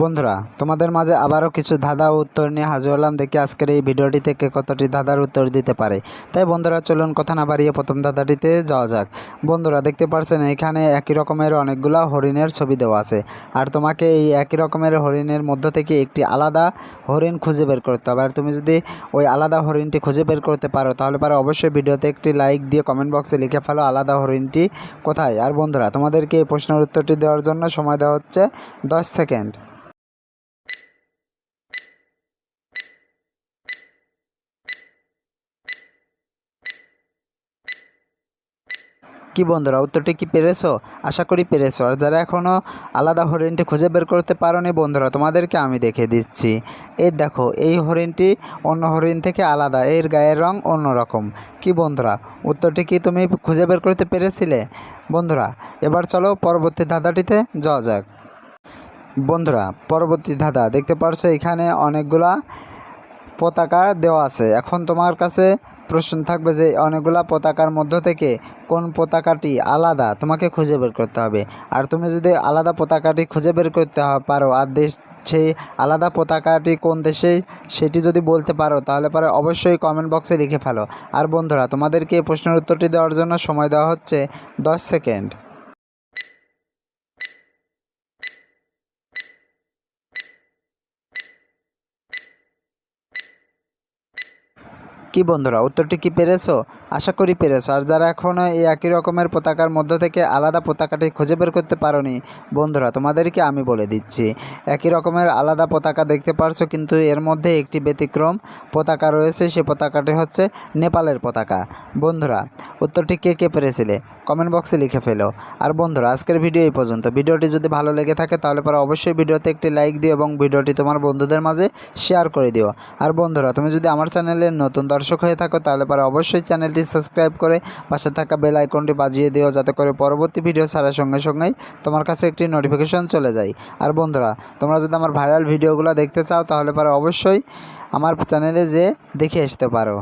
বন্ধুরা, তোমাদের মাঝে আবারও কিছু ধাঁধা ও উত্তর নিয়ে হাজির হলাম। দেখি আজকের এই ভিডিওটি থেকে কতটি ধাঁধার উত্তর দিতে পারে। তাই বন্ধুরা চলুন কথা না বাড়িয়ে প্রথম ধাঁধাটিতে যাওয়া যাক। বন্ধুরা দেখতে পাচ্ছেন এখানে একই রকমের অনেকগুলো হরিণের ছবি দেওয়া আছে। আর তোমাকে এই একই রকমের হরিণের মধ্য থেকে একটি আলাদা হরিণ খুঁজে বের করতে হবে। আর তুমি যদি ওই আলাদা হরিণটি খুঁজে বের করতে পারো তাহলে অবশ্যই ভিডিওতে একটি লাইক দিয়ে কমেন্ট বক্সে লিখে ফেলো আলাদা হরিণটি কোথায়। আর বন্ধুরা তোমাদেরকে এই প্রশ্নের উত্তরটি দেওয়ার জন্য সময় দেওয়া হচ্ছে 10 সেকেন্ড। কি বন্ধুরা, উত্তরটি কি পেরেছো? আশা করি পেরেছো। আর যারা এখনও আলাদা হরিণটি খুঁজে বের করতে পারোনি বন্ধুরা, তোমাদেরকে আমি দেখিয়ে দিচ্ছি। এই দেখো, এই হরিণটি অন্য হরিণ থেকে আলাদা, এর গায়ের রং অন্যরকম। কি বন্ধুরা, উত্তরটি কি তুমি খুঁজে বের করতে পেরেছিলে? বন্ধুরা এবার চলো পরবর্তী ধাঁধাটিতে যাওয়া যাক। বন্ধুরা পরবর্তী ধাঁধা দেখতে পারছো এখানে অনেকগুলা পতাকা দেওয়া আছে। এখন তোমার কাছে প্রশ্ন থাকবে যে অনেকগুলা পতাকার মধ্য থেকে কোন পতাকাটি আলাদা তোমাকে খুঁজে বের করতে হবে। আর তুমি যদি আলাদা পতাকাটি খুঁজে বের করতে পারো আর সেই আলাদা পতাকাটি কোন দেশে সেটি যদি বলতে পারো তাহলে অবশ্যই কমেন্ট বক্সে লিখে ফেলো। আর বন্ধুরা তোমাদেরকে এই প্রশ্নের উত্তরটি দেওয়ার জন্য সময় দেওয়া হচ্ছে 10 সেকেন্ড। কি বন্ধুরা, উত্তরটি কি পেরেছো? আশা করি পেরেছো। আর যারা এখনও এই একই রকমের পতাকার মধ্য থেকে আলাদা পতাকাটি খুঁজে বের করতে পারোনি বন্ধুরা, তোমাদেরকে আমি বলে দিচ্ছি। একই রকমের আলাদা পতাকা দেখতে পারছো, কিন্তু এর মধ্যে একটি ব্যতিক্রম পতাকা রয়েছে। সে পতাকাটি হচ্ছে নেপালের পতাকা। বন্ধুরা উত্তরটি কে কে পেরেছিলে কমেন্ট বক্সে লিখে ফেলো। আর বন্ধুরা আজকের ভিডিও এই পর্যন্ত। ভিডিওটি যদি ভালো লেগে থাকে তাহলে অবশ্যই ভিডিওতে একটি লাইক দিও এবং ভিডিওটি তোমার বন্ধুদের মাঝে শেয়ার করে দিও। আর বন্ধুরা তুমি যদি আমার চ্যানেলের নতুন দর্শক হয়ে থাকো তাহলে অবশ্যই চ্যানেলটি সাবস্ক্রাইব করে পাশে থাকা বেল আইকনটি বাজিয়ে দিও, যাতে করে পরবর্তী ভিডিও ছাড়ার সঙ্গে সঙ্গেই তোমার কাছে একটি নোটিফিকেশন চলে যায়। আর বন্ধুরা তোমরা যদি আমার ভাইরাল ভিডিওগুলো দেখতে চাও তাহলে অবশ্যই আমার চ্যানেলে যেয়ে দেখে আসতে পারো।